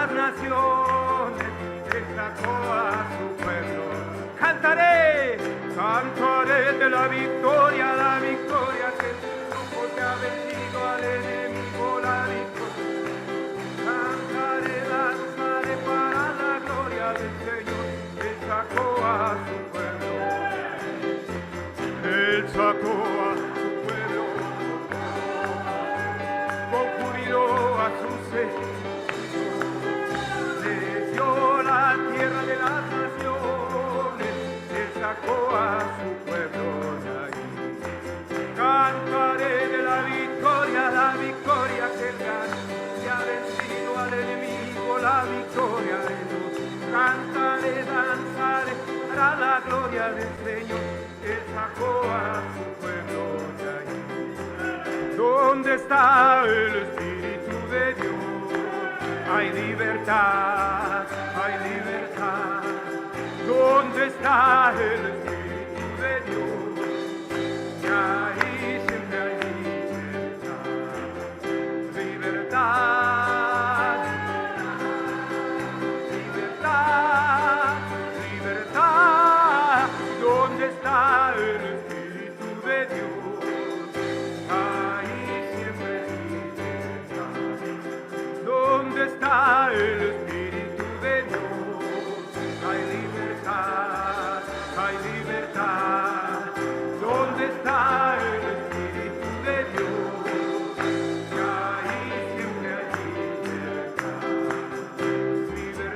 las naciones, Él sacó a su pueblo. Cantaré, cantaré de la victoria que triunfo te ha vencido al enemigo, la victoria. Cantaré, danzaré para la gloria del Señor. Él sacó a su pueblo. Él sacó a su pueblo. Con júbilo a su sed. Les dio la tierra de las naciones. Él sacó a su pueblo de ahí. Cantaré de la victoria que Él ganó. Y ha vencido al enemigo, la victoria de Dios. Cantaré, danzaré para la gloria del Señor. Él sacó a su pueblo de ahí. ¿Dónde está el Espíritu de Dios? Hay libertad, hay libertad. ¿Dónde está el Espíritu de Dios? Y ahí siempre hay libertad. Libertad, libertad, libertad. ¿Dónde está el Espíritu de Dios? Ahí siempre hay libertad. ¿Dónde está el Espíritu de Dios? Hay libertad, hay libertad. ¿Dónde está el Espíritu de Dios? Ahí siempre hay libertad.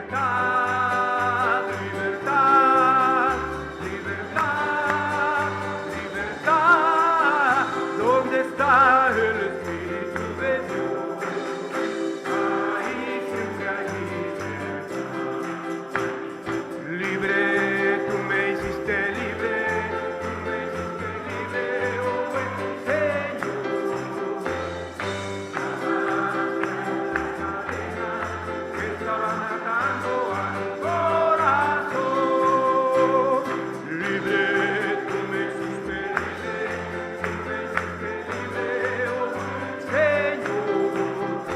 Libertad, libertad, libertad, libertad. ¿Dónde está el Espíritu de Dios? Ahí siempre hay libertad. Libre, tú me hiciste libre, oh buen Señor. Las cadenas que estaban atando a mi corazón. Libre, tú me hiciste libre, oh buen Señor.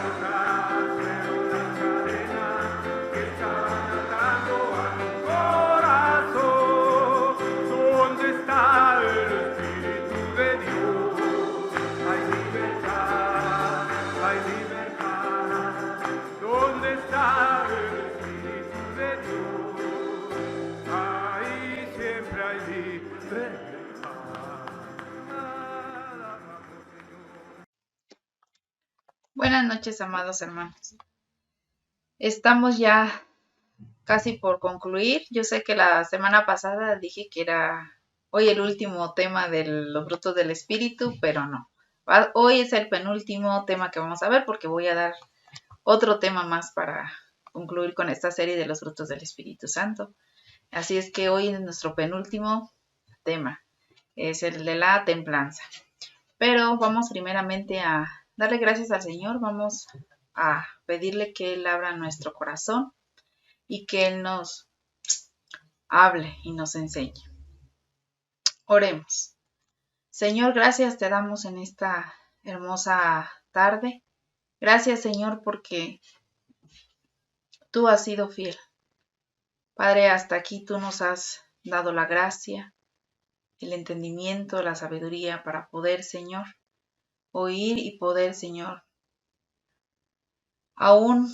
Las cadenas que estaban atando a mi corazón. ¿Dónde está el Espíritu de Dios? Hay libertad, hay libertad. ¿Dónde está el Espíritu de Dios? Ahí siempre hay libertad. Alabamos, Señor. Buenas noches, amados hermanos. Estamos ya casi por concluir. Yo sé que la semana pasada dije que era hoy el último tema de los frutos del Espíritu, pero no. Hoy es el penúltimo tema que vamos a ver porque voy a dar otro tema más para concluir con esta serie de los frutos del Espíritu Santo. Así es que hoy es nuestro penúltimo tema, es el de la templanza. Pero vamos primeramente a darle gracias al Señor, vamos a pedirle que Él abra nuestro corazón y que Él nos hable y nos enseñe. Oremos. Señor, gracias te damos en esta hermosa tarde. Gracias, Señor, porque tú has sido fiel. Padre, hasta aquí tú nos has dado la gracia, el entendimiento, la sabiduría para poder, Señor, oír y poder, Señor, aún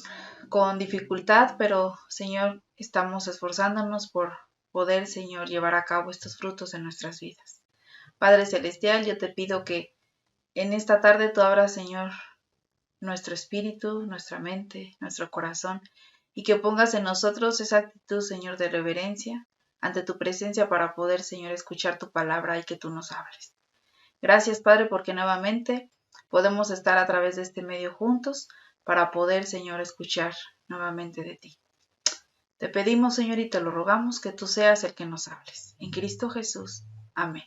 con dificultad, pero, Señor, estamos esforzándonos por poder, Señor, llevar a cabo estos frutos en nuestras vidas. Padre Celestial, yo te pido que en esta tarde tú abras, Señor, nuestro espíritu, nuestra mente, nuestro corazón, y que pongas en nosotros esa actitud, Señor, de reverencia ante tu presencia para poder, Señor, escuchar tu palabra y que tú nos hables. Gracias, Padre, porque nuevamente podemos estar a través de este medio juntos para poder, Señor, escuchar nuevamente de ti. Te pedimos, Señor, y te lo rogamos que tú seas el que nos hables. En Cristo Jesús. Amén.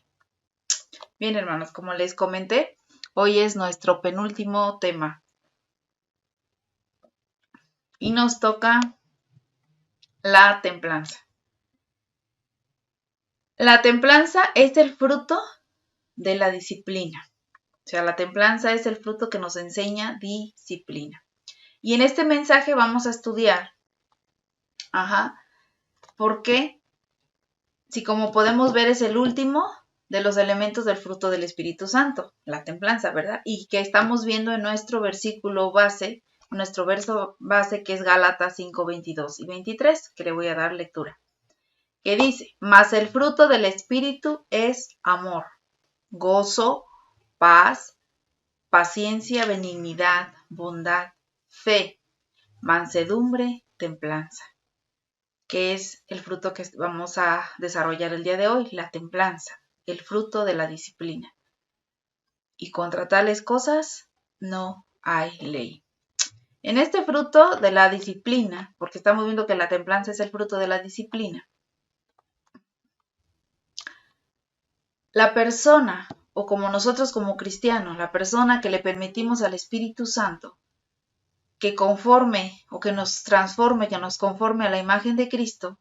Bien, hermanos, como les comenté, hoy es nuestro penúltimo tema. Y nos toca la templanza. La templanza es el fruto de la disciplina. O sea, la templanza es el fruto que nos enseña disciplina. Y en este mensaje vamos a estudiar, ¿por qué? Si como podemos ver es el último de los elementos del fruto del Espíritu Santo, la templanza, ¿verdad? Y que estamos viendo en nuestro versículo base, nuestro verso base que es Gálatas 5, 22 y 23, que le voy a dar lectura. Que dice, mas el fruto del Espíritu es amor, gozo, paz, paciencia, benignidad, bondad, fe, mansedumbre, templanza, que es el fruto que vamos a desarrollar el día de hoy, la templanza, el fruto de la disciplina. Y contra tales cosas no hay ley. En este fruto de la disciplina, porque estamos viendo que la templanza es el fruto de la disciplina, la persona, o como nosotros como cristianos, la persona que le permitimos al Espíritu Santo que conforme o que nos transforme, que nos conforme a la imagen de Cristo,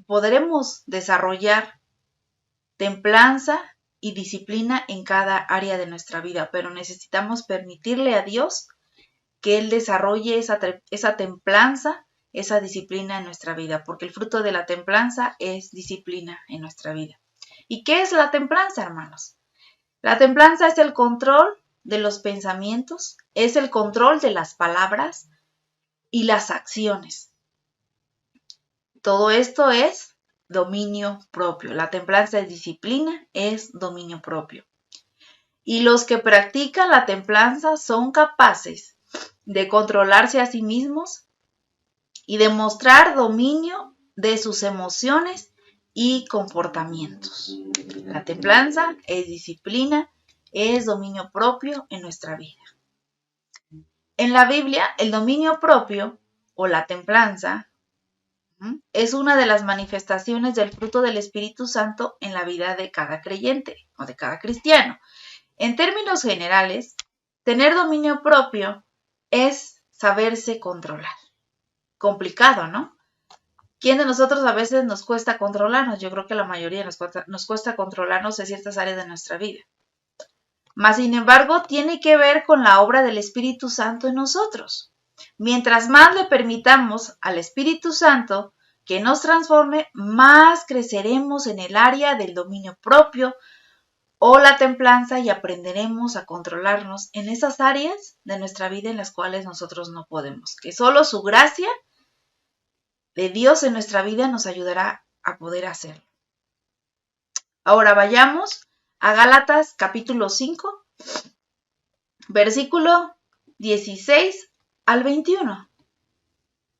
podremos desarrollar templanza y disciplina en cada área de nuestra vida, pero necesitamos permitirle a Dios que Él desarrolle esa templanza, esa disciplina en nuestra vida, porque el fruto de la templanza es disciplina en nuestra vida. ¿Y qué es la templanza, hermanos? La templanza es el control de los pensamientos, es el control de las palabras y las acciones. Todo esto es dominio propio. La templanza es disciplina, es dominio propio. Y los que practican la templanza son capaces de controlarse a sí mismos y de mostrar dominio de sus emociones y comportamientos. La templanza es disciplina, es dominio propio en nuestra vida. En la Biblia, el dominio propio o la templanza es una de las manifestaciones del fruto del Espíritu Santo en la vida de cada creyente o de cada cristiano. En términos generales, tener dominio propio es saberse controlar. Complicado, ¿no? ¿Quién de nosotros a veces nos cuesta controlarnos? Yo creo que la mayoría nos cuesta controlarnos en ciertas áreas de nuestra vida. Mas, sin embargo, tiene que ver con la obra del Espíritu Santo en nosotros. Mientras más le permitamos al Espíritu Santo que nos transforme, más creceremos en el área del dominio propio o la templanza y aprenderemos a controlarnos en esas áreas de nuestra vida en las cuales nosotros no podemos. Que solo su gracia de Dios en nuestra vida nos ayudará a poder hacerlo. Ahora vayamos a Gálatas capítulo 5, versículo 16 al 21,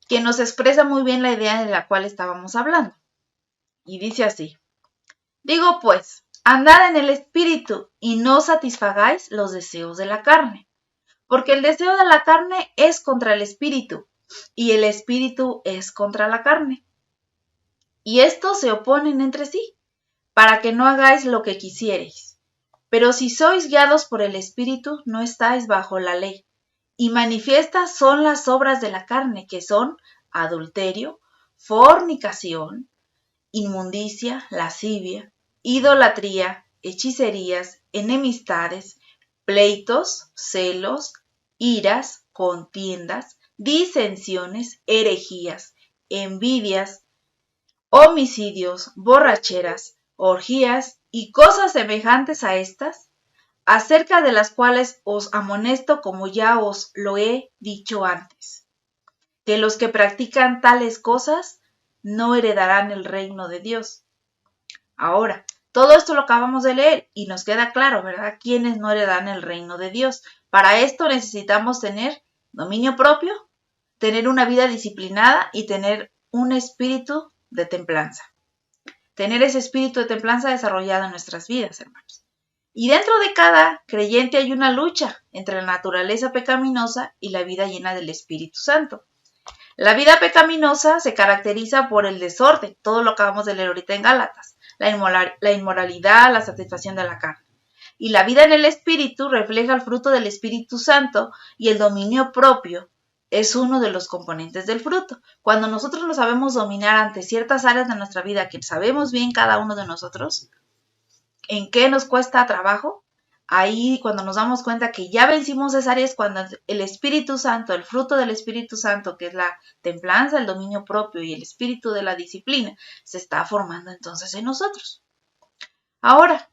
que nos expresa muy bien la idea de la cual estábamos hablando. Y dice así, digo pues, andad en el Espíritu y no satisfagáis los deseos de la carne, porque el deseo de la carne es contra el Espíritu, y el Espíritu es contra la carne. Y estos se oponen entre sí, para que no hagáis lo que quisiereis. Pero si sois guiados por el Espíritu, no estáis bajo la ley. Y manifiestas son las obras de la carne, que son adulterio, fornicación, inmundicia, lascivia, idolatría, hechicerías, enemistades, pleitos, celos, iras, contiendas, disensiones, herejías, envidias, homicidios, borracheras, orgías y cosas semejantes a estas, acerca de las cuales os amonesto como ya os lo he dicho antes, que los que practican tales cosas no heredarán el reino de Dios. Ahora, todo esto lo acabamos de leer y nos queda claro, ¿verdad? ¿Quiénes no heredarán el reino de Dios? Para esto necesitamos tener dominio propio, tener una vida disciplinada y tener un espíritu de templanza. Tener ese espíritu de templanza desarrollado en nuestras vidas, hermanos. Y dentro de cada creyente hay una lucha entre la naturaleza pecaminosa y la vida llena del Espíritu Santo. La vida pecaminosa se caracteriza por el desorden, todo lo acabamos de leer ahorita en Gálatas, la inmoralidad, la satisfacción de la carne. Y la vida en el Espíritu refleja el fruto del Espíritu Santo y el dominio propio es uno de los componentes del fruto. Cuando nosotros lo sabemos dominar ante ciertas áreas de nuestra vida que sabemos bien cada uno de nosotros, ¿en qué nos cuesta trabajo? ahí cuando nos damos cuenta que ya vencimos esa área es cuando el Espíritu Santo, el fruto del Espíritu Santo, que es la templanza, el dominio propio y el espíritu de la disciplina, se está formando entonces en nosotros. Ahora,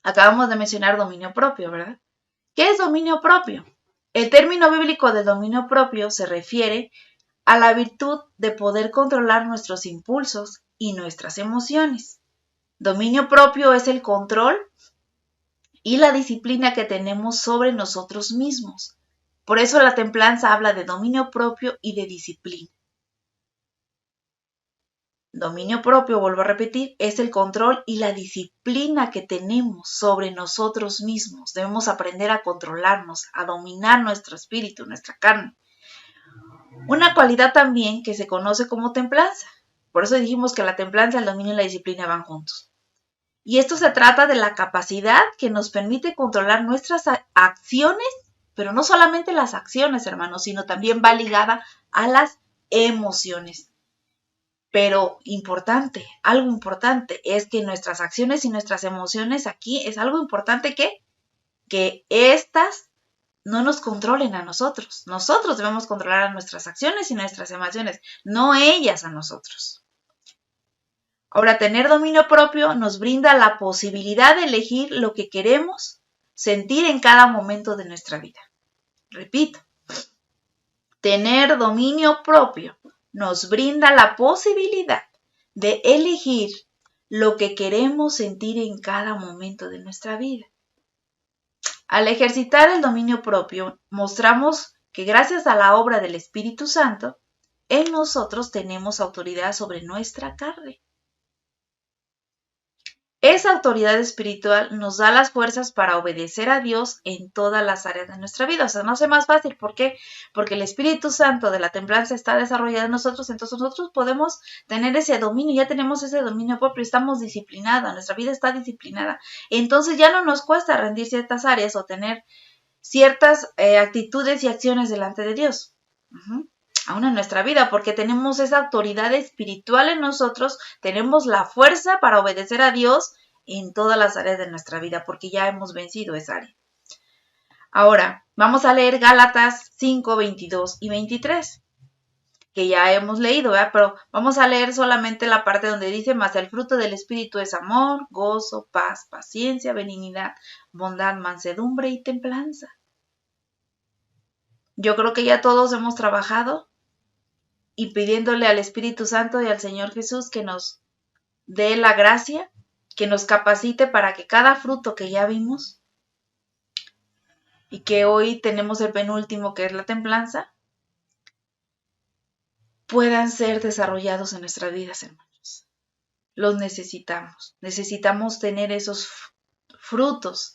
acabamos de mencionar dominio propio, ¿verdad? ¿Qué es dominio propio? El término bíblico de dominio propio se refiere a la virtud de poder controlar nuestros impulsos y nuestras emociones. Dominio propio es el control y la disciplina que tenemos sobre nosotros mismos. Por eso la templanza habla de dominio propio y de disciplina. Dominio propio, vuelvo a repetir, es el control y la disciplina que tenemos sobre nosotros mismos. Debemos aprender a controlarnos, a dominar nuestro espíritu, nuestra carne. Una cualidad también que se conoce como templanza. Por eso dijimos que la templanza, el dominio y la disciplina van juntos. Y esto se trata de la capacidad que nos permite controlar nuestras acciones, pero no solamente las acciones, hermanos, sino también va ligada a las emociones. Pero algo importante es que nuestras acciones y nuestras emociones aquí es algo importante que estas no nos controlen a nosotros. Nosotros debemos controlar a nuestras acciones y nuestras emociones, no ellas a nosotros. Ahora, tener dominio propio nos brinda la posibilidad de elegir lo que queremos sentir en cada momento de nuestra vida. Repito, tener dominio propio nos brinda la posibilidad de elegir lo que queremos sentir en cada momento de nuestra vida. Al ejercitar el dominio propio, mostramos que gracias a la obra del Espíritu Santo, en nosotros tenemos autoridad sobre nuestra carne. Esa autoridad espiritual nos da las fuerzas para obedecer a Dios en todas las áreas de nuestra vida. O sea, no hace más fácil. ¿Por qué? Porque el Espíritu Santo de la templanza está desarrollado en nosotros, entonces nosotros podemos tener ese dominio, ya tenemos ese dominio propio, estamos disciplinados, nuestra vida está disciplinada. Entonces ya no nos cuesta rendir ciertas áreas o tener ciertas actitudes y acciones delante de Dios. Aún en nuestra vida, porque tenemos esa autoridad espiritual en nosotros, tenemos la fuerza para obedecer a Dios en todas las áreas de nuestra vida, porque ya hemos vencido esa área. Ahora, vamos a leer Gálatas 5, 22 y 23, que ya hemos leído, ¿verdad? Pero vamos a leer solamente la parte donde dice, mas el fruto del Espíritu es amor, gozo, paz, paciencia, benignidad, bondad, mansedumbre y templanza. Yo creo que ya todos hemos trabajado y pidiéndole al Espíritu Santo y al Señor Jesús que nos dé la gracia, que nos capacite para que cada fruto que ya vimos y que hoy tenemos el penúltimo, que es la templanza, puedan ser desarrollados en nuestras vidas, hermanos. Los necesitamos. Necesitamos tener esos frutos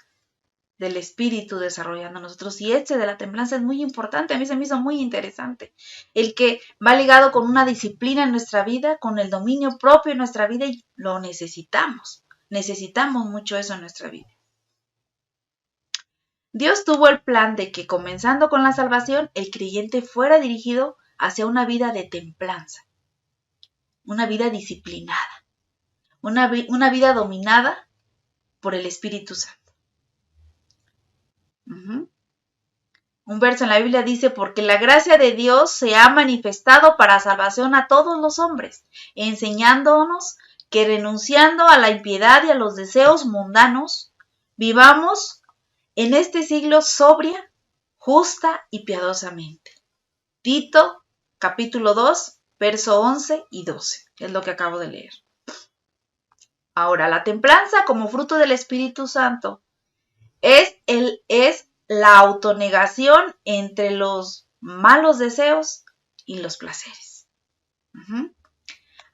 del Espíritu desarrollando nosotros. Y este de la templanza es muy importante. A mí se me hizo muy interesante. El que va ligado con una disciplina en nuestra vida, con el dominio propio en nuestra vida, y lo necesitamos. Necesitamos mucho eso en nuestra vida. Dios tuvo el plan de que, comenzando con la salvación, el creyente fuera dirigido hacia una vida de templanza, una vida disciplinada, una vida dominada por el Espíritu Santo. Un verso en la Biblia dice, porque la gracia de Dios se ha manifestado para salvación a todos los hombres, enseñándonos que renunciando a la impiedad y a los deseos mundanos, vivamos en este siglo sobria, justa y piadosamente. Tito, capítulo 2, verso 11 y 12, es lo que acabo de leer. Ahora, la templanza como fruto del Espíritu Santo es la autonegación entre los malos deseos y los placeres.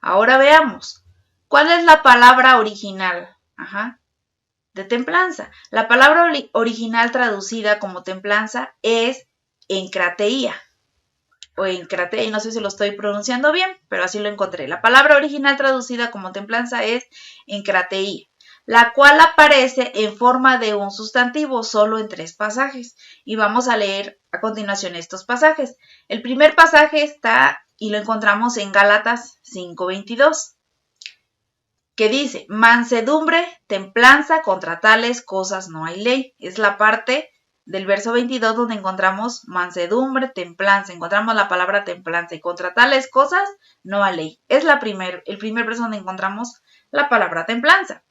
Ahora veamos, ¿cuál es la palabra original de templanza? La palabra original traducida como templanza es encrateía, o encrateia, no sé si lo estoy pronunciando bien, pero así lo encontré. La palabra original traducida como templanza es encrateía, la cual aparece en forma de un sustantivo solo en 3 pasajes. Y vamos a leer a continuación estos pasajes. El primer pasaje está y lo encontramos en Gálatas 5:22. que dice, mansedumbre, templanza, contra tales cosas no hay ley. Es la parte del verso 22 donde encontramos mansedumbre, templanza, encontramos la palabra templanza y contra tales cosas no hay ley. Es el primer verso donde encontramos la palabra templanza.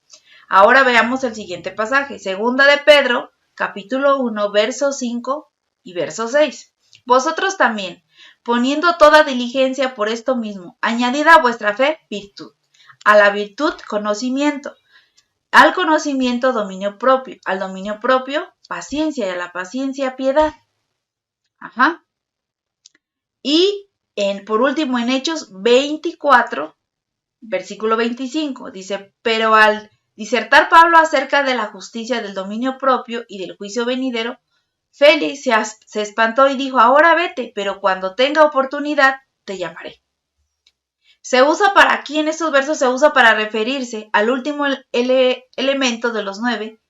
Ahora veamos el siguiente pasaje, segunda de Pedro, capítulo 1, verso 5 y verso 6. Vosotros también, poniendo toda diligencia por esto mismo, añadid a vuestra fe virtud, a la virtud conocimiento, al conocimiento dominio propio, al dominio propio paciencia y a la paciencia piedad. Y por último en Hechos 24, versículo 25, dice, pero al disertar Pablo acerca de la justicia del dominio propio y del juicio venidero, Félix se espantó y dijo, ahora vete, pero cuando tenga oportunidad te llamaré. Se usa aquí en estos versos se usa para referirse al último elemento de los 9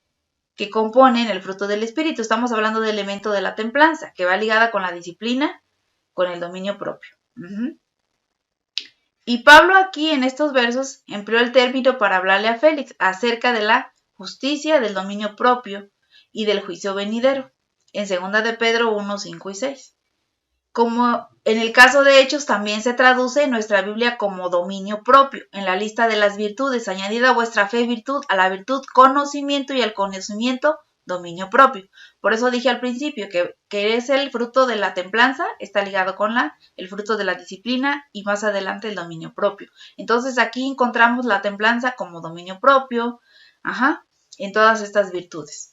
que componen el fruto del Espíritu. Estamos hablando del elemento de la templanza, que va ligada con la disciplina, con el dominio propio. Y Pablo aquí en estos versos empleó el término para hablarle a Félix acerca de la justicia, del dominio propio y del juicio venidero, en 2 de Pedro 1, 5 y 6. Como en el caso de Hechos también se traduce en nuestra Biblia como dominio propio. En la lista de las virtudes, añadid a vuestra fe virtud, a la virtud conocimiento y al conocimiento dominio propio. Por eso dije al principio que es el fruto de la templanza, está ligado con el fruto de la disciplina y más adelante el dominio propio. Entonces aquí encontramos la templanza como dominio propio, en todas estas virtudes.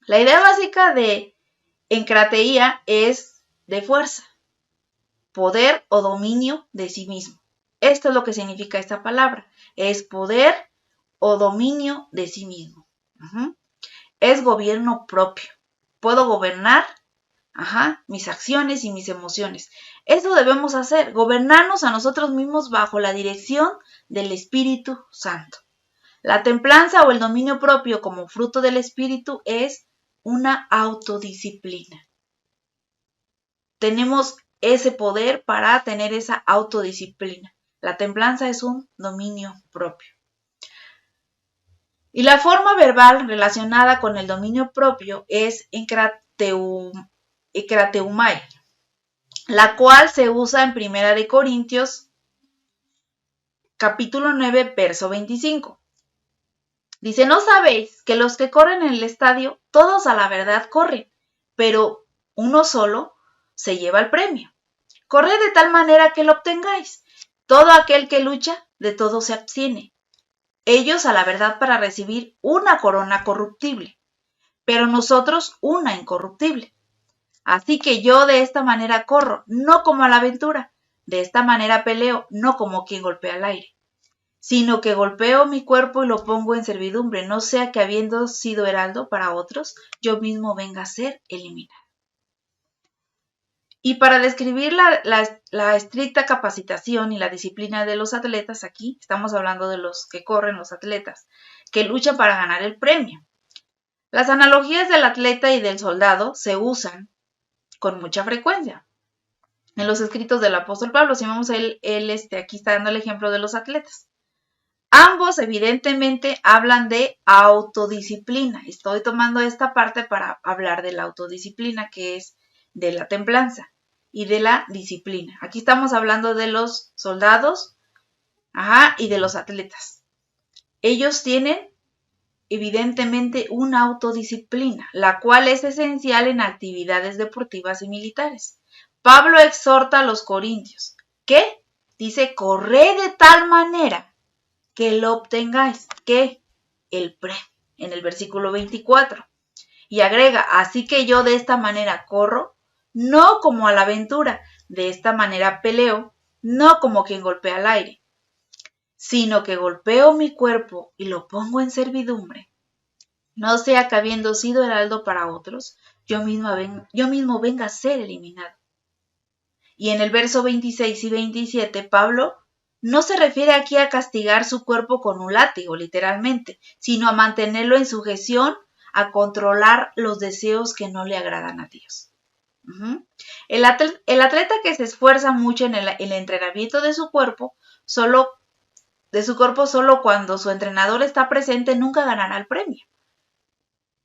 La idea básica de encrateía es de fuerza, poder o dominio de sí mismo. Esto es lo que significa esta palabra, es poder o dominio de sí mismo. Es gobierno propio. Puedo gobernar mis acciones y mis emociones. Eso debemos hacer, gobernarnos a nosotros mismos bajo la dirección del Espíritu Santo. La templanza o el dominio propio como fruto del Espíritu es una autodisciplina. Tenemos ese poder para tener esa autodisciplina. La templanza es un dominio propio. Y la forma verbal relacionada con el dominio propio es enkrateumai, la cual se usa en 1 Corintios capítulo 9, verso 25. Dice, ¿no sabéis que los que corren en el estadio, todos a la verdad corren, pero uno solo se lleva el premio? Corred de tal manera que lo obtengáis. Todo aquel que lucha, de todo se abstiene. Ellos a la verdad para recibir una corona corruptible, pero nosotros una incorruptible. Así que yo de esta manera corro, no como a la aventura, de esta manera peleo, no como quien golpea al aire, sino que golpeo mi cuerpo y lo pongo en servidumbre, no sea que habiendo sido heraldo para otros, yo mismo venga a ser eliminado. Y para describir la estricta capacitación y la disciplina de los atletas, aquí estamos hablando de los que corren, los atletas, que luchan para ganar el premio. Las analogías del atleta y del soldado se usan con mucha frecuencia. En los escritos del apóstol Pablo, si vemos él aquí está dando el ejemplo de los atletas. Ambos evidentemente hablan de autodisciplina. Estoy tomando esta parte para hablar de la autodisciplina, que es de la templanza y de la disciplina. Aquí estamos hablando de los soldados y de los atletas. Ellos tienen evidentemente una autodisciplina, la cual es esencial en actividades deportivas y militares. Pablo exhorta a los corintios, ¿qué? Dice, corred de tal manera que lo obtengáis, que el premio, en el versículo 24. Y agrega, así que yo de esta manera corro, no como a la aventura, de esta manera peleo, no como quien golpea al aire, sino que golpeo mi cuerpo y lo pongo en servidumbre. No sea que habiendo sido heraldo para otros, yo mismo venga a ser eliminado. Y en el verso 26 y 27, Pablo no se refiere aquí a castigar su cuerpo con un látigo, literalmente, sino a mantenerlo en sujeción, a controlar los deseos que no le agradan a Dios. El atleta que se esfuerza mucho en el entrenamiento de su cuerpo solo de su cuerpo solo cuando su entrenador está presente nunca ganará el premio.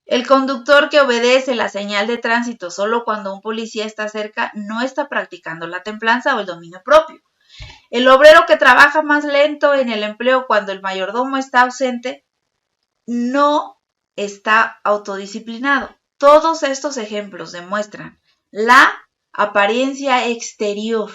El conductor que obedece la señal de tránsito solo cuando un policía está cerca no está practicando la templanza o el dominio propio. El obrero que trabaja más lento en el empleo cuando el mayordomo está ausente no está autodisciplinado. Todos estos ejemplos demuestran la apariencia exterior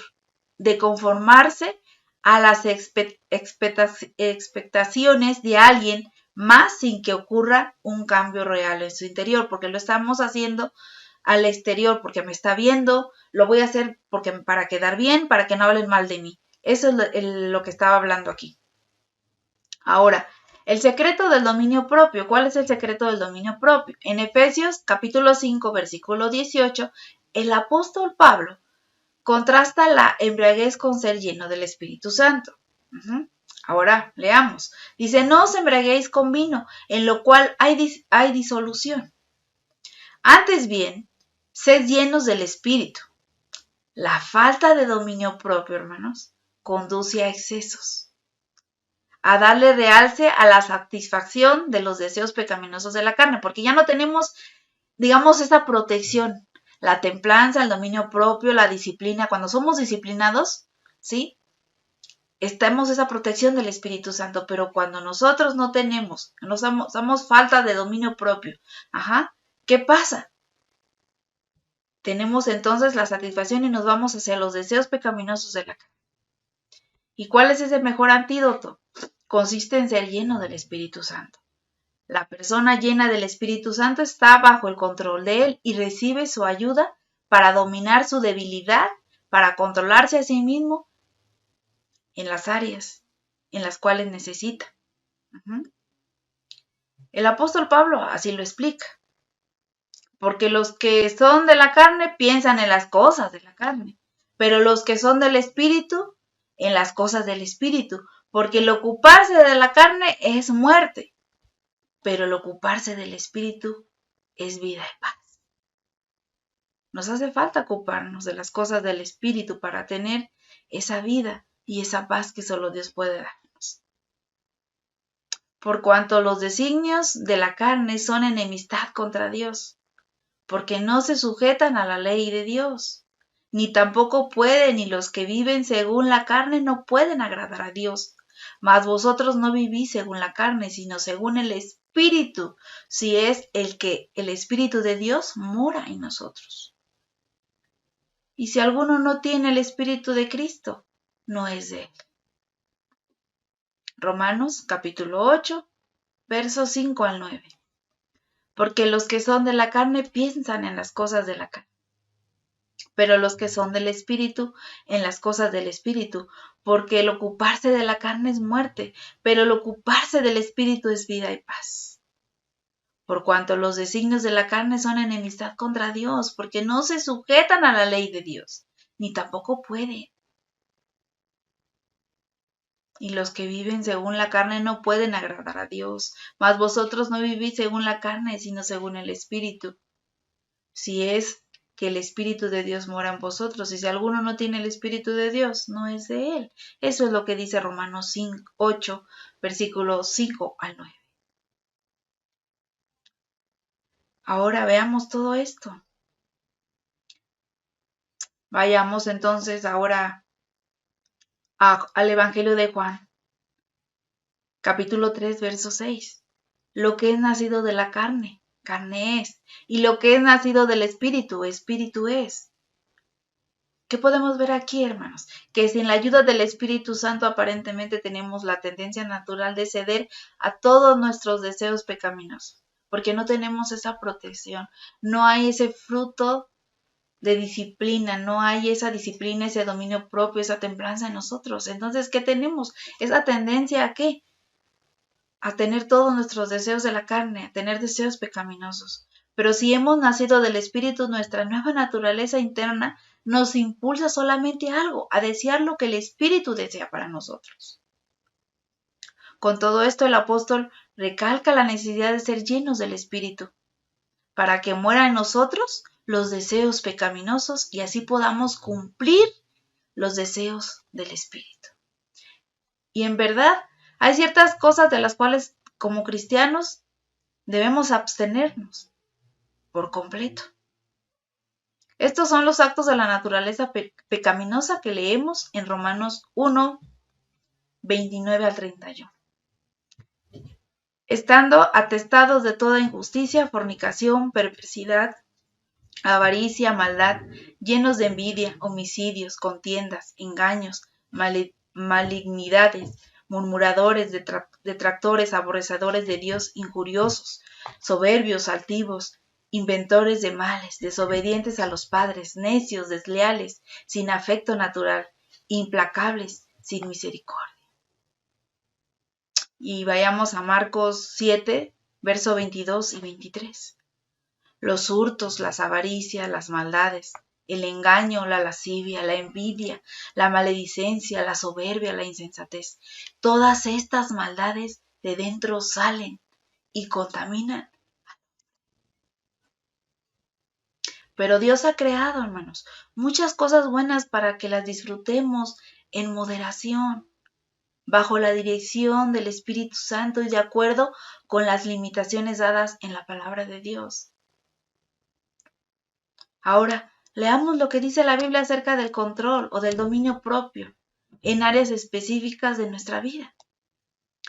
de conformarse a las expectaciones de alguien más sin que ocurra un cambio real en su interior, porque lo estamos haciendo al exterior, porque me está viendo, lo voy a hacer porque para quedar bien, para que no hablen mal de mí. Eso es lo que estaba hablando aquí. Ahora, el secreto del dominio propio. ¿Cuál es el secreto del dominio propio? En Efesios capítulo 5, versículo 18, el apóstol Pablo contrasta la embriaguez con ser lleno del Espíritu Santo. Ahora, leamos. Dice, no os embriaguéis con vino, en lo cual hay disolución. Antes bien, sed llenos del Espíritu. La falta de dominio propio, hermanos, conduce a excesos, a darle realce a la satisfacción de los deseos pecaminosos de la carne, porque ya no tenemos, digamos, esa protección, la templanza, el dominio propio, la disciplina. Cuando somos disciplinados, ¿sí? Estamos esa protección del Espíritu Santo, pero cuando nosotros no tenemos, nos damos falta de dominio propio, ¿qué pasa? Tenemos entonces la satisfacción y nos vamos hacia los deseos pecaminosos de la carne. ¿Y cuál es ese mejor antídoto? Consiste en ser lleno del Espíritu Santo. La persona llena del Espíritu Santo está bajo el control de él y recibe su ayuda para dominar su debilidad, para controlarse a sí mismo en las áreas en las cuales necesita. El apóstol Pablo así lo explica. Porque los que son de la carne piensan en las cosas de la carne, pero los que son del Espíritu, en las cosas del Espíritu. Porque el ocuparse de la carne es muerte, pero el ocuparse del Espíritu es vida y paz. Nos hace falta ocuparnos de las cosas del Espíritu para tener esa vida y esa paz que solo Dios puede darnos. Por cuanto los designios de la carne son enemistad contra Dios, porque no se sujetan a la ley de Dios, ni tampoco pueden, ni los que viven según la carne no pueden agradar a Dios. Mas vosotros no vivís según la carne, sino según el Espíritu, si es el Espíritu de Dios mora en nosotros. Y si alguno no tiene el Espíritu de Cristo, no es de él. Romanos capítulo 8, versos 5 al 9. Porque los que son de la carne piensan en las cosas de la carne, pero los que son del Espíritu en las cosas del Espíritu, porque el ocuparse de la carne es muerte, pero el ocuparse del Espíritu es vida y paz. Por cuanto los designios de la carne son enemistad contra Dios, porque no se sujetan a la ley de Dios, ni tampoco pueden. Y los que viven según la carne no pueden agradar a Dios, mas vosotros no vivís según la carne, sino según el Espíritu. Si es que el Espíritu de Dios mora en vosotros, y si alguno no tiene el Espíritu de Dios, no es de él. Eso es lo que dice Romanos 8, versículos 5 al 9. Ahora veamos todo esto. Vayamos entonces ahora al Evangelio de Juan, capítulo 3, verso 6. Lo que es nacido de la carne, carne es, y lo que es nacido del Espíritu, Espíritu es. ¿Qué podemos ver aquí, hermanos? Que sin la ayuda del Espíritu Santo aparentemente tenemos la tendencia natural de ceder a todos nuestros deseos pecaminosos, porque no tenemos esa protección, no hay ese fruto de disciplina, no hay esa disciplina, ese dominio propio, esa templanza en nosotros. Entonces, ¿qué tenemos? Esa tendencia ¿a qué? A tener todos nuestros deseos de la carne, a tener deseos pecaminosos. Pero si hemos nacido del Espíritu, nuestra nueva naturaleza interna nos impulsa solamente a algo, a desear lo que el Espíritu desea para nosotros. Con todo esto, el apóstol recalca la necesidad de ser llenos del Espíritu, para que muera en nosotros los deseos pecaminosos y así podamos cumplir los deseos del Espíritu. Y en verdad, Hay ciertas cosas de las cuales como cristianos debemos abstenernos por completo. Estos son los actos de la naturaleza pecaminosa que leemos en Romanos 1, 29 al 31. Estando atestados de toda injusticia, fornicación, perversidad, avaricia, maldad, llenos de envidia, homicidios, contiendas, engaños, malignidades, murmuradores, detractores, aborrecedores de Dios, injuriosos, soberbios, altivos, inventores de males, desobedientes a los padres, necios, desleales, sin afecto natural, implacables, sin misericordia. Y vayamos a Marcos 7, verso 22 y 23. Los hurtos, las avaricias, las maldades, el engaño, la lascivia, la envidia, la maledicencia, la soberbia, la insensatez. Todas estas maldades de dentro salen y contaminan. Pero Dios ha creado, hermanos, muchas cosas buenas para que las disfrutemos en moderación, bajo la dirección del Espíritu Santo y de acuerdo con las limitaciones dadas en la palabra de Dios. Ahora, leamos lo que dice la Biblia acerca del control o del dominio propio en áreas específicas de nuestra vida.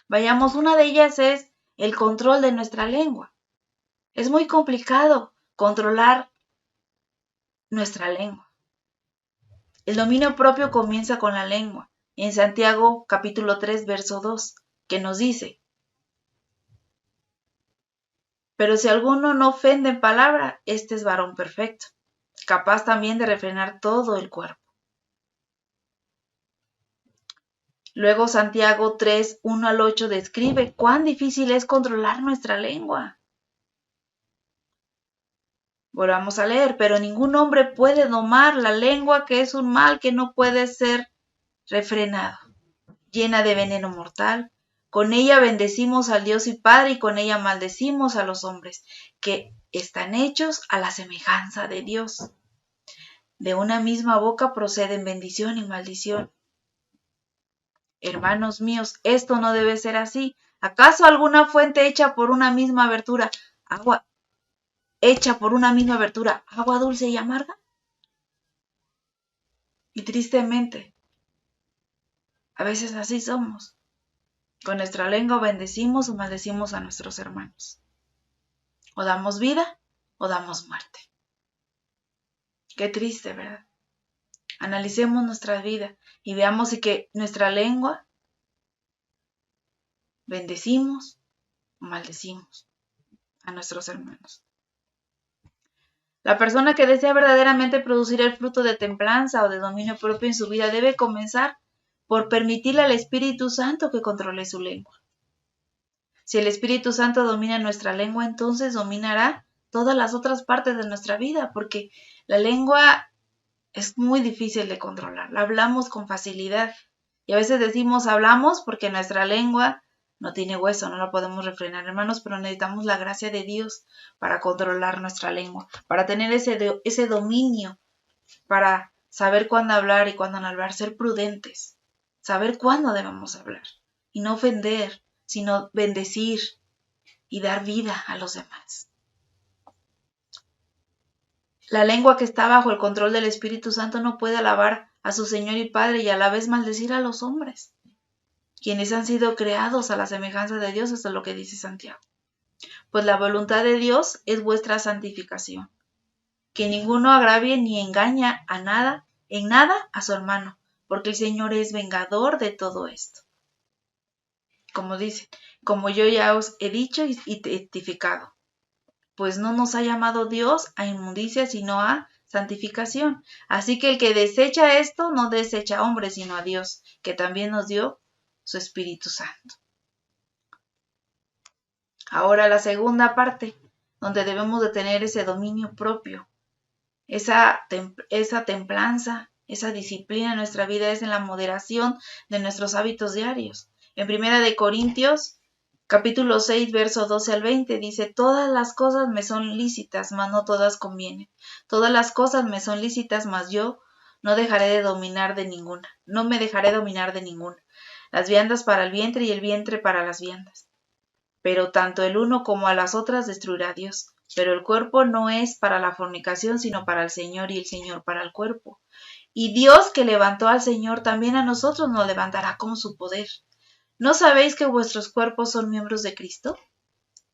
Vayamos, una de ellas es el control de nuestra lengua. Es muy complicado controlar nuestra lengua. El dominio propio comienza con la lengua. En Santiago capítulo 3, verso 2, que nos dice: pero si alguno no ofende en palabra, este es varón perfecto, capaz también de refrenar todo el cuerpo. Luego Santiago 3, 1 al 8 describe cuán difícil es controlar nuestra lengua. Volvamos a leer: pero ningún hombre puede domar la lengua, que es un mal que no puede ser refrenado, llena de veneno mortal. Con ella bendecimos al Dios y Padre, y con ella maldecimos a los hombres, que están hechos a la semejanza de Dios. De una misma boca proceden bendición y maldición. Hermanos míos, esto no debe ser así. ¿Acaso alguna fuente hecha por una misma abertura, agua dulce y amarga? Y tristemente, a veces así somos. Con nuestra lengua bendecimos o maldecimos a nuestros hermanos. O damos vida o damos muerte. Qué triste, ¿verdad? Analicemos nuestra vida y veamos si que nuestra lengua bendecimos o maldecimos a nuestros hermanos. La persona que desea verdaderamente producir el fruto de templanza o de dominio propio en su vida debe comenzar por permitirle al Espíritu Santo que controle su lengua. Si el Espíritu Santo domina nuestra lengua, entonces dominará todas las otras partes de nuestra vida, porque la lengua es muy difícil de controlar. La hablamos con facilidad y a veces decimos hablamos porque nuestra lengua no tiene hueso, no la podemos refrenar, hermanos, pero necesitamos la gracia de Dios para controlar nuestra lengua, para tener ese dominio, para saber cuándo hablar y cuándo no hablar, ser prudentes, saber cuándo debemos hablar y no ofender, sino bendecir y dar vida a los demás. La lengua que está bajo el control del Espíritu Santo no puede alabar a su Señor y Padre y a la vez maldecir a los hombres, quienes han sido creados a la semejanza de Dios, hasta lo que dice Santiago. Pues la voluntad de Dios es vuestra santificación, que ninguno agravie ni engaña en nada a su hermano, porque el Señor es vengador de todo esto. Como dice, como yo ya os he dicho y testificado, pues no nos ha llamado Dios a inmundicia, sino a santificación. Así que el que desecha esto, no desecha a hombre, sino a Dios, que también nos dio su Espíritu Santo. Ahora la segunda parte, donde debemos de tener ese dominio propio, esa templanza, esa disciplina en nuestra vida, es en la moderación de nuestros hábitos diarios. En 1 de Corintios, capítulo 6, verso 12 al 20, dice: todas las cosas me son lícitas, mas no todas convienen. Todas las cosas me son lícitas, mas yo no me dejaré dominar de ninguna. las viandas para el vientre y el vientre para las viandas. Pero tanto el uno como a las otras destruirá Dios. Pero el cuerpo no es para la fornicación, sino para el Señor, y el Señor para el cuerpo. Y Dios que levantó al Señor, también a nosotros nos levantará con su poder. ¿No sabéis que vuestros cuerpos son miembros de Cristo?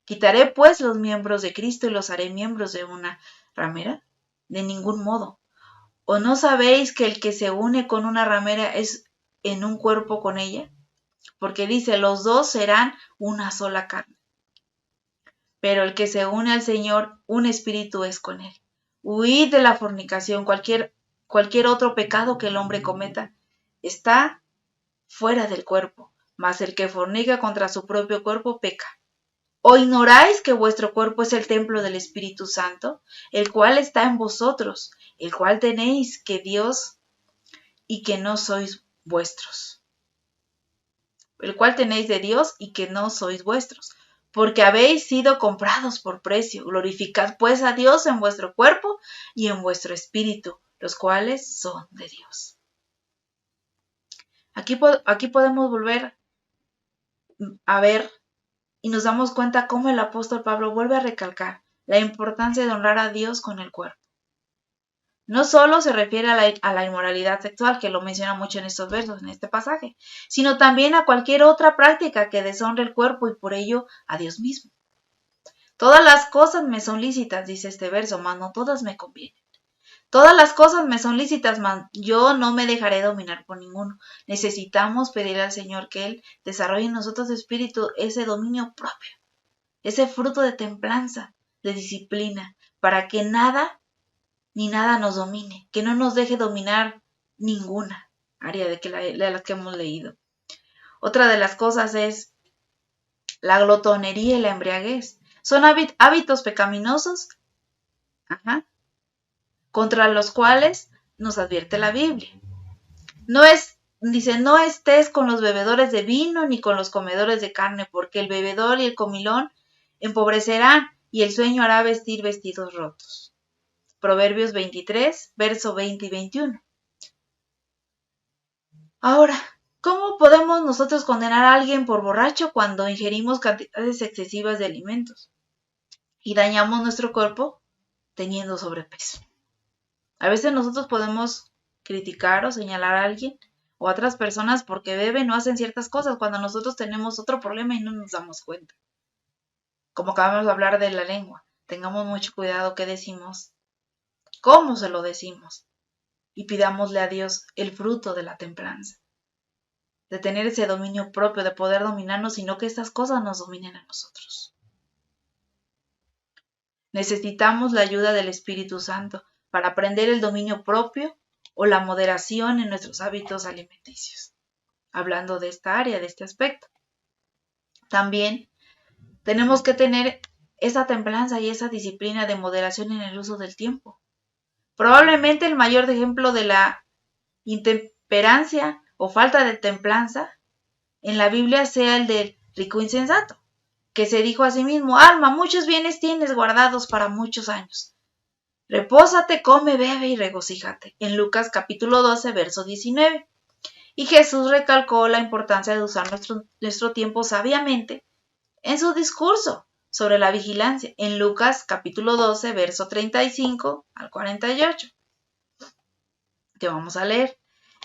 ¿Quitaré pues los miembros de Cristo y los haré miembros de una ramera? De ningún modo. ¿O no sabéis que el que se une con una ramera es en un cuerpo con ella? Porque dice, los dos serán una sola carne. Pero el que se une al Señor, un espíritu es con él. Huid de la fornicación, cualquier otro pecado que el hombre cometa está fuera del cuerpo, mas el que fornica contra su propio cuerpo peca. ¿O ignoráis que vuestro cuerpo es el templo del Espíritu Santo, el cual está en vosotros, el cual tenéis que Dios y que no sois vuestros? El cual tenéis de Dios y que no sois vuestros, porque habéis sido comprados por precio. Glorificad pues a Dios en vuestro cuerpo y en vuestro espíritu, los cuales son de Dios. Aquí podemos volver a ver y nos damos cuenta cómo el apóstol Pablo vuelve a recalcar la importancia de honrar a Dios con el cuerpo. No solo se refiere a la inmoralidad sexual, que lo menciona mucho en estos versos, en este pasaje, sino también a cualquier otra práctica que deshonre el cuerpo y por ello a Dios mismo. Todas las cosas me son lícitas, dice este verso, mas no todas me convienen. Todas las cosas me son lícitas, mas yo no me dejaré dominar por ninguno. Necesitamos pedir al Señor que Él desarrolle en nosotros de espíritu ese dominio propio, ese fruto de templanza, de disciplina, para que nada ni nada nos domine, que no nos deje dominar ninguna área de las que hemos leído. Otra de las cosas es la glotonería y la embriaguez. Son hábitos pecaminosos contra los cuales nos advierte la Biblia. Dice, no estés con los bebedores de vino ni con los comedores de carne, porque el bebedor y el comilón empobrecerán y el sueño hará vestir vestidos rotos. Proverbios 23, verso 20 y 21. Ahora, ¿cómo podemos nosotros condenar a alguien por borracho cuando ingerimos cantidades excesivas de alimentos y dañamos nuestro cuerpo teniendo sobrepeso? A veces nosotros podemos criticar o señalar a alguien o a otras personas porque beben o hacen ciertas cosas cuando nosotros tenemos otro problema y no nos damos cuenta. Como acabamos de hablar de la lengua, tengamos mucho cuidado qué decimos, cómo se lo decimos, y pidámosle a Dios el fruto de la templanza, de tener ese dominio propio, de poder dominarnos, sino que estas cosas nos dominen a nosotros. Necesitamos la ayuda del Espíritu Santo para aprender el dominio propio o la moderación en nuestros hábitos alimenticios. Hablando de esta área, de este aspecto. También tenemos que tener esa templanza y esa disciplina de moderación en el uso del tiempo. Probablemente el mayor ejemplo de la intemperancia o falta de templanza en la Biblia sea el del rico insensato, que se dijo a sí mismo, alma, muchos bienes tienes guardados para muchos años. Repósate, come, bebe y regocíjate. En Lucas capítulo 12, verso 19. Y Jesús recalcó la importancia de usar nuestro tiempo sabiamente en su discurso sobre la vigilancia, en Lucas capítulo 12, verso 35 al 48, que vamos a leer.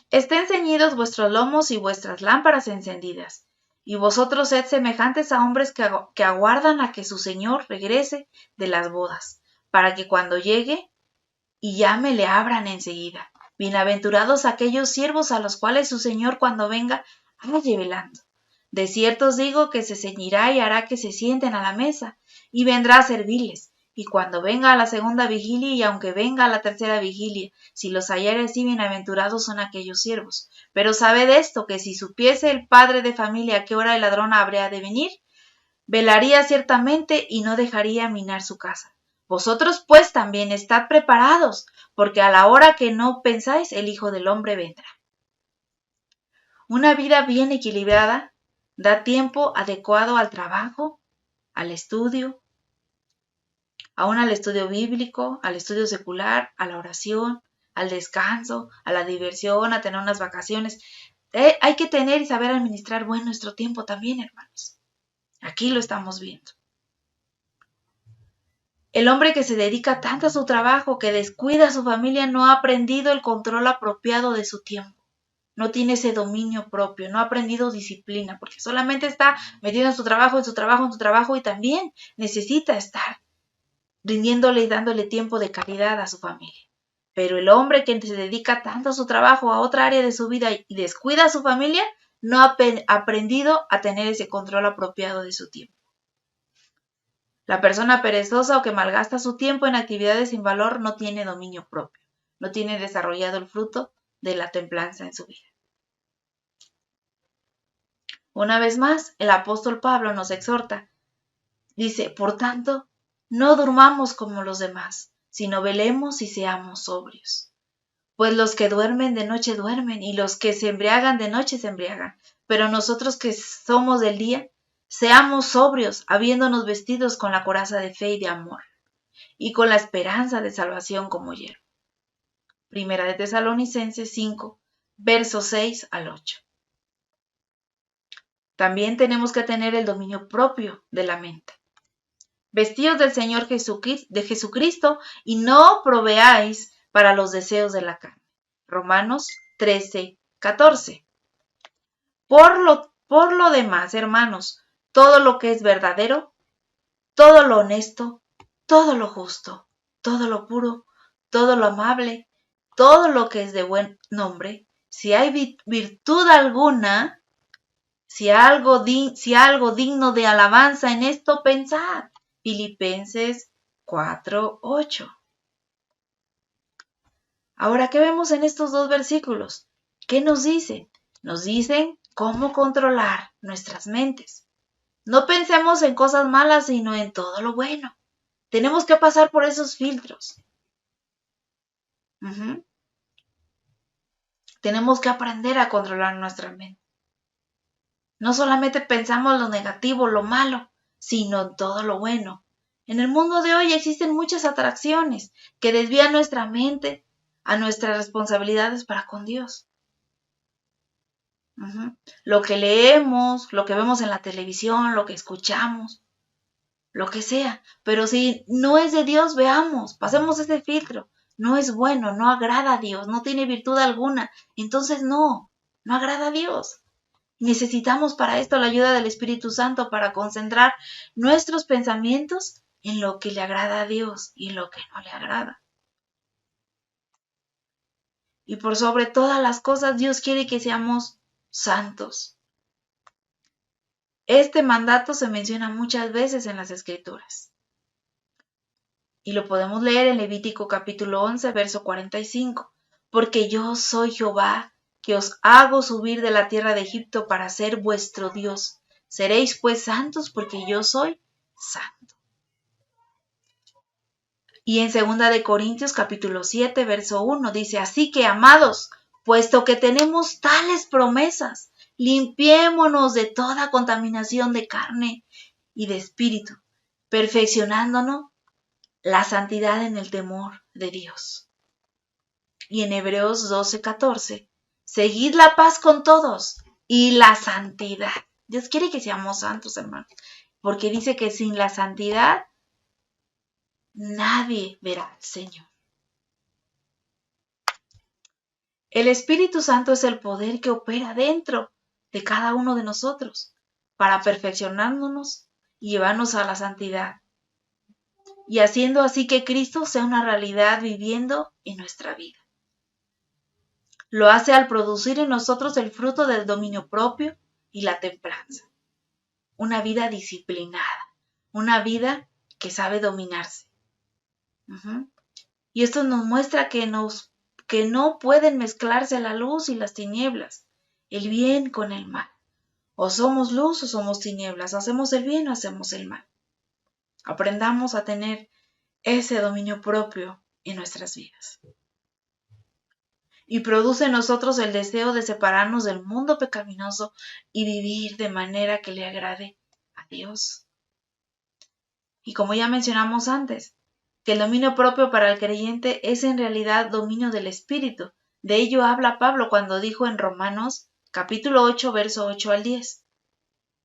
Estén ceñidos vuestros lomos y vuestras lámparas encendidas, y vosotros sed semejantes a hombres que aguardan a que su Señor regrese de las bodas, para que cuando llegue y llame le abran enseguida. Bienaventurados aquellos siervos a los cuales su Señor cuando venga halle velando. De cierto os digo que se ceñirá y hará que se sienten a la mesa, y vendrá a servirles. Y cuando venga a la segunda vigilia, y aunque venga a la tercera vigilia, si los hallare así, bienaventurados son aquellos siervos. Pero sabed esto, que si supiese el padre de familia a qué hora el ladrón habría de venir, velaría ciertamente y no dejaría minar su casa. Vosotros pues también estad preparados, porque a la hora que no pensáis, el Hijo del Hombre vendrá. Una vida bien equilibrada da tiempo adecuado al trabajo, al estudio, aún al estudio bíblico, al estudio secular, a la oración, al descanso, a la diversión, a tener unas vacaciones. hay que tener y saber administrar buen nuestro tiempo también, hermanos. Aquí lo estamos viendo. El hombre que se dedica tanto a su trabajo, que descuida a su familia, no ha aprendido el control apropiado de su tiempo. No tiene ese dominio propio, no ha aprendido disciplina, porque solamente está metido en su trabajo y también necesita estar rindiéndole y dándole tiempo de calidad a su familia. Pero el hombre que se dedica tanto a su trabajo, a otra área de su vida y descuida a su familia, no ha aprendido a tener ese control apropiado de su tiempo. La persona perezosa o que malgasta su tiempo en actividades sin valor no tiene dominio propio, no tiene desarrollado el fruto de la templanza en su vida. Una vez más, el apóstol Pablo nos exhorta. Dice, por tanto, no durmamos como los demás, sino velemos y seamos sobrios. Pues los que duermen de noche duermen, y los que se embriagan de noche se embriagan. Pero nosotros que somos del día, seamos sobrios, habiéndonos vestidos con la coraza de fe y de amor, y con la esperanza de salvación como hierro. Primera de Tesalonicenses 5, versos 6 al 8. También tenemos que tener el dominio propio de la mente. Vestíos del Señor Jesucristo y no proveáis para los deseos de la carne. Romanos 13, 14. Por lo demás, hermanos, todo lo que es verdadero, todo lo honesto, todo lo justo, todo lo puro, todo lo amable, todo lo que es de buen nombre, si hay virtud alguna, si algo digno de alabanza en esto, pensad. Filipenses 4, 8. Ahora, ¿qué vemos en estos dos versículos? ¿Qué nos dicen? Nos dicen cómo controlar nuestras mentes. No pensemos en cosas malas, sino en todo lo bueno. Tenemos que pasar por esos filtros. Tenemos que aprender a controlar nuestra mente. No solamente pensamos lo negativo, lo malo, sino en todo lo bueno. En el mundo de hoy existen muchas atracciones que desvían nuestra mente a nuestras responsabilidades para con Dios. Lo que leemos, lo que vemos en la televisión, lo que escuchamos, lo que sea. Pero si no es de Dios, pasemos ese filtro. No es bueno, no agrada a Dios, no tiene virtud alguna. Entonces no agrada a Dios. Necesitamos para esto la ayuda del Espíritu Santo para concentrar nuestros pensamientos en lo que le agrada a Dios y en lo que no le agrada. Y por sobre todas las cosas, Dios quiere que seamos santos. Este mandato se menciona muchas veces en las Escrituras. Y lo podemos leer en Levítico capítulo 11, verso 45. Porque yo soy Jehová, que os hago subir de la tierra de Egipto para ser vuestro Dios. Seréis pues santos porque yo soy santo. Y en 2 de Corintios capítulo 7, verso 1 dice, así que, amados, puesto que tenemos tales promesas, limpiémonos de toda contaminación de carne y de espíritu, perfeccionándonos la santidad en el temor de Dios. Y en Hebreos 12, 14, seguid la paz con todos y la santidad. Dios quiere que seamos santos, hermanos, porque dice que sin la santidad nadie verá al Señor. El Espíritu Santo es el poder que opera dentro de cada uno de nosotros para perfeccionarnos y llevarnos a la santidad. Y haciendo así que Cristo sea una realidad viviendo en nuestra vida. Lo hace al producir en nosotros el fruto del dominio propio y la templanza. Una vida disciplinada, una vida que sabe dominarse. Y esto nos muestra que no pueden mezclarse la luz y las tinieblas, el bien con el mal. O somos luz o somos tinieblas, hacemos el bien o hacemos el mal. Aprendamos a tener ese dominio propio en nuestras vidas. Y produce en nosotros el deseo de separarnos del mundo pecaminoso y vivir de manera que le agrade a Dios. Y como ya mencionamos antes, que el dominio propio para el creyente es en realidad dominio del Espíritu. De ello habla Pablo cuando dijo en Romanos capítulo 8, verso 8 al 10.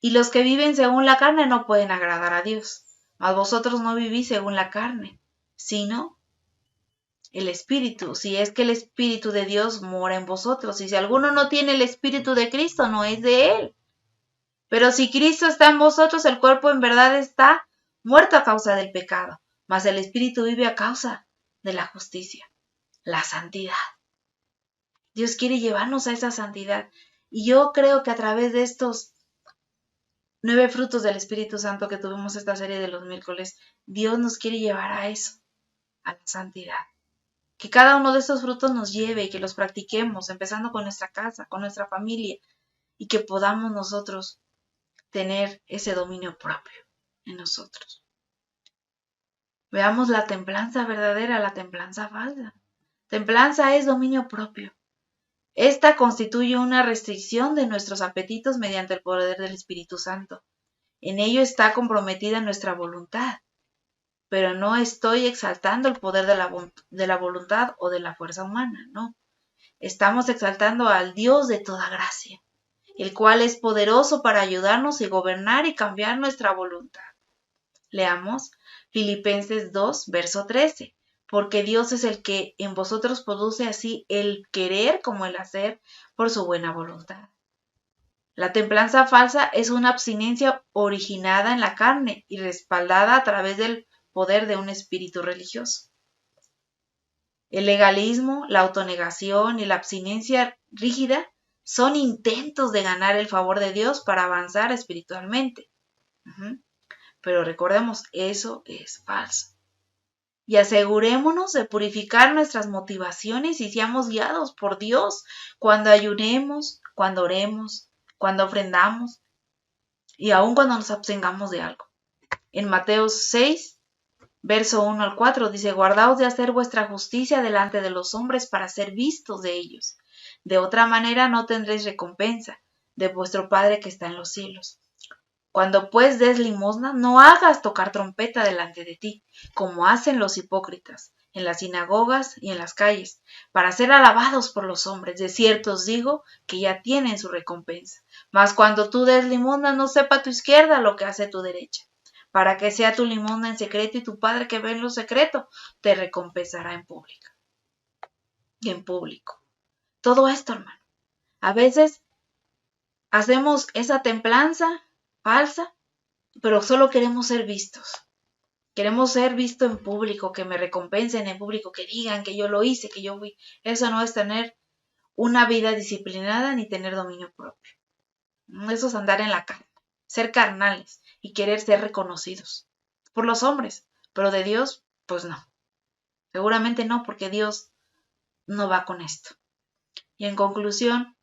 Y los que viven según la carne no pueden agradar a Dios, mas vosotros no vivís según la carne, sino el Espíritu, si es que el Espíritu de Dios mora en vosotros. Y si alguno no tiene el Espíritu de Cristo, no es de él. Pero si Cristo está en vosotros, el cuerpo en verdad está muerto a causa del pecado, mas el Espíritu vive a causa de la justicia, la santidad. Dios quiere llevarnos a esa santidad. Y yo creo que a través de estos 9 frutos del Espíritu Santo que tuvimos esta serie de los miércoles, Dios nos quiere llevar a eso, a la santidad. Que cada uno de estos frutos nos lleve y que los practiquemos, empezando con nuestra casa, con nuestra familia, y que podamos nosotros tener ese dominio propio en nosotros. Veamos la templanza verdadera, la templanza falsa. Templanza es dominio propio. Esta constituye una restricción de nuestros apetitos mediante el poder del Espíritu Santo. En ello está comprometida nuestra voluntad. Pero no estoy exaltando el poder de la voluntad o de la fuerza humana, no. Estamos exaltando al Dios de toda gracia, el cual es poderoso para ayudarnos y gobernar y cambiar nuestra voluntad. Leamos Filipenses 2, verso 13. Porque Dios es el que en vosotros produce así el querer como el hacer por su buena voluntad. La templanza falsa es una abstinencia originada en la carne y respaldada a través del poder de un espíritu religioso. El legalismo, la autonegación y la abstinencia rígida son intentos de ganar el favor de Dios para avanzar espiritualmente. Pero recordemos, eso es falso. Y asegurémonos de purificar nuestras motivaciones y seamos guiados por Dios cuando ayunemos, cuando oremos, cuando ofrendamos y aun cuando nos abstengamos de algo. En Mateo 6, verso 1 al 4 dice: guardaos de hacer vuestra justicia delante de los hombres para ser vistos de ellos. De otra manera no tendréis recompensa de vuestro Padre que está en los cielos. Cuando pues des limosna, no hagas tocar trompeta delante de ti, como hacen los hipócritas, en las sinagogas y en las calles, para ser alabados por los hombres. De cierto os digo que ya tienen su recompensa. Mas cuando tú des limosna, no sepa tu izquierda lo que hace tu derecha, para que sea tu limosna en secreto, y tu Padre que ve en lo secreto te recompensará en público. Y en público. Todo esto, hermano. A veces hacemos esa templanza falsa, pero solo queremos ser vistos. Queremos ser vistos en público, que me recompensen en público, que digan que yo lo hice, que yo fui. Eso no es tener una vida disciplinada ni tener dominio propio. Eso es andar en la carne, ser carnales y querer ser reconocidos por los hombres, pero de Dios, pues no. Seguramente no, porque Dios no va con esto. Y en conclusión,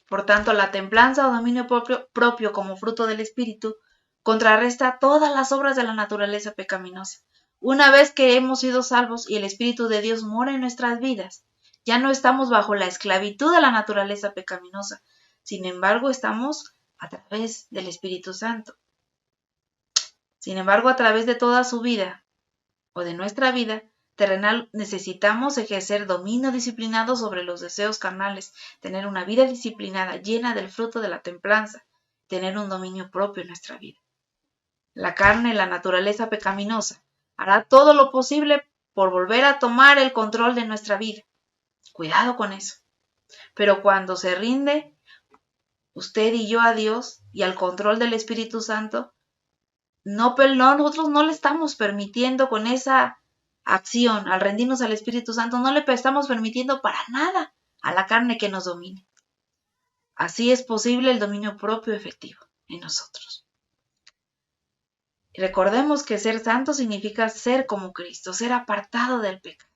por tanto, la templanza o dominio propio como fruto del Espíritu contrarresta todas las obras de la naturaleza pecaminosa. Una vez que hemos sido salvos y el Espíritu de Dios mora en nuestras vidas, ya no estamos bajo la esclavitud de la naturaleza pecaminosa. Sin embargo, estamos a través del Espíritu Santo. Sin embargo, a través de toda su vida o de nuestra vida terrenal, necesitamos ejercer dominio disciplinado sobre los deseos carnales, tener una vida disciplinada llena del fruto de la templanza, tener un dominio propio en nuestra vida. La carne, la naturaleza pecaminosa, hará todo lo posible por volver a tomar el control de nuestra vida. Cuidado con eso. Pero cuando se rinde usted y yo a Dios y al control del Espíritu Santo, nosotros no le estamos permitiendo con esa acción, al rendirnos al Espíritu Santo, no le estamos permitiendo para nada a la carne que nos domine. Así es posible el dominio propio efectivo en nosotros. Recordemos que ser santo significa ser como Cristo, ser apartado del pecado.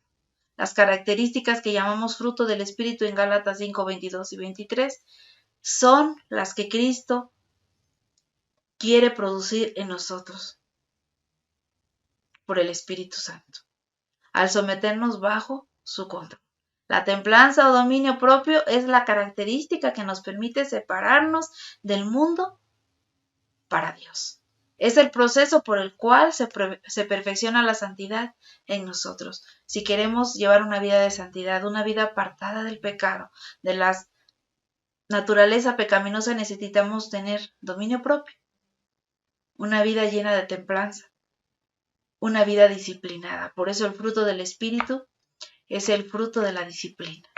Las características que llamamos fruto del Espíritu en Gálatas 5, 22 y 23 son las que Cristo quiere producir en nosotros por el Espíritu Santo, al someternos bajo su control. La templanza o dominio propio es la característica que nos permite separarnos del mundo para Dios. Es el proceso por el cual se perfecciona la santidad en nosotros. Si queremos llevar una vida de santidad, una vida apartada del pecado, de las naturaleza pecaminosa necesitamos tener dominio propio, una vida llena de templanza, una vida disciplinada. Por eso el fruto del Espíritu es el fruto de la disciplina,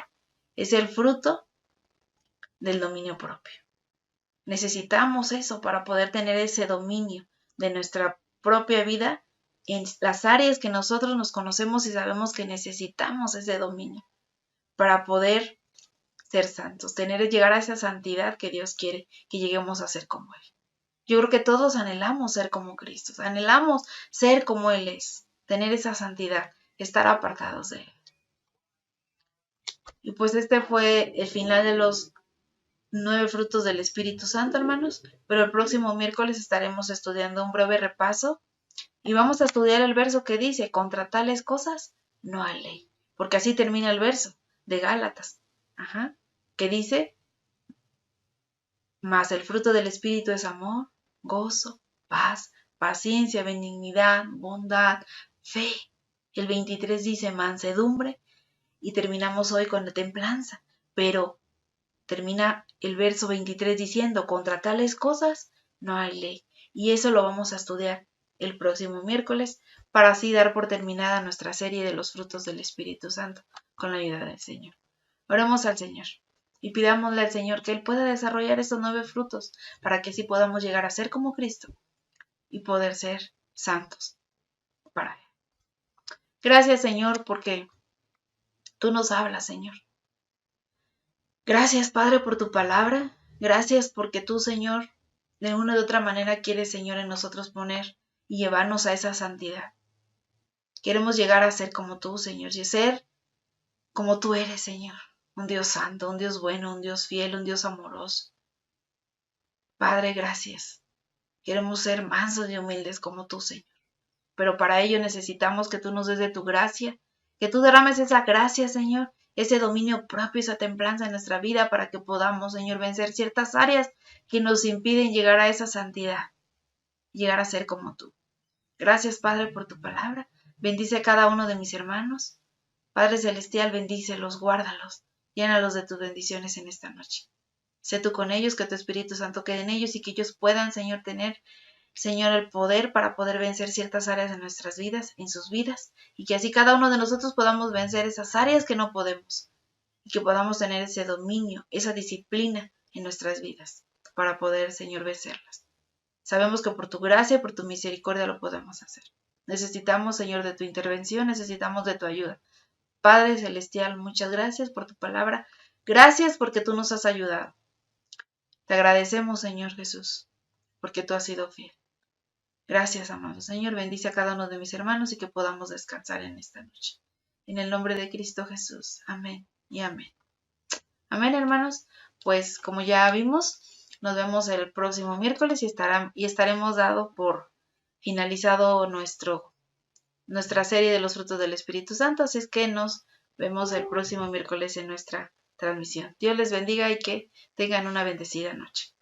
es el fruto del dominio propio. Necesitamos eso para poder tener ese dominio de nuestra propia vida en las áreas que nosotros nos conocemos y sabemos que necesitamos ese dominio para poder ser santos, llegar a esa santidad que Dios quiere que lleguemos a ser como Él. Yo creo que todos anhelamos ser como Cristo, anhelamos ser como Él es, tener esa santidad, estar apartados de Él. Y pues este fue el final de los 9 frutos del Espíritu Santo, hermanos, pero el próximo miércoles estaremos estudiando un breve repaso y vamos a estudiar el verso que dice, contra tales cosas no hay ley, porque así termina el verso de Gálatas, que dice, mas el fruto del Espíritu es amor, gozo, paz, paciencia, benignidad, bondad, fe. El 23 dice mansedumbre y terminamos hoy con la templanza, pero termina el verso 23 diciendo, contra tales cosas no hay ley. Y eso lo vamos a estudiar el próximo miércoles para así dar por terminada nuestra serie de los frutos del Espíritu Santo con la ayuda del Señor. Oremos al Señor y pidámosle al Señor que Él pueda desarrollar estos 9 frutos para que así podamos llegar a ser como Cristo y poder ser santos para Él. Gracias, Señor, porque Tú nos hablas, Señor. Gracias, Padre, por Tu palabra. Gracias porque Tú, Señor, de una u otra manera quieres, Señor, en nosotros poner y llevarnos a esa santidad. Queremos llegar a ser como Tú, Señor, y ser como Tú eres, Señor. Un Dios santo, un Dios bueno, un Dios fiel, un Dios amoroso. Padre, gracias. Queremos ser mansos y humildes como Tú, Señor. Pero para ello necesitamos que Tú nos des de Tu gracia, que Tú derrames esa gracia, Señor, ese dominio propio, esa templanza en nuestra vida para que podamos, Señor, vencer ciertas áreas que nos impiden llegar a esa santidad, llegar a ser como Tú. Gracias, Padre, por Tu palabra. Bendice a cada uno de mis hermanos. Padre Celestial, bendícelos, guárdalos, llénalos de Tus bendiciones en esta noche. Sé Tú con ellos, que Tu Espíritu Santo quede en ellos y que ellos puedan, Señor, tener, Señor, el poder para poder vencer ciertas áreas de nuestras vidas, en sus vidas, y que así cada uno de nosotros podamos vencer esas áreas que no podemos, y que podamos tener ese dominio, esa disciplina en nuestras vidas, para poder, Señor, vencerlas. Sabemos que por Tu gracia y por Tu misericordia lo podemos hacer. Necesitamos, Señor, de Tu intervención, necesitamos de Tu ayuda. Padre Celestial, muchas gracias por Tu palabra. Gracias porque Tú nos has ayudado. Te agradecemos, Señor Jesús, porque Tú has sido fiel. Gracias, amado Señor. Bendice a cada uno de mis hermanos y que podamos descansar en esta noche. En el nombre de Cristo Jesús. Amén y amén. Amén, hermanos. Pues como ya vimos, nos vemos el próximo miércoles y estaremos dado por finalizado nuestra serie de los frutos del Espíritu Santo. Así es que nos vemos el próximo miércoles en nuestra transmisión. Dios les bendiga y que tengan una bendecida noche.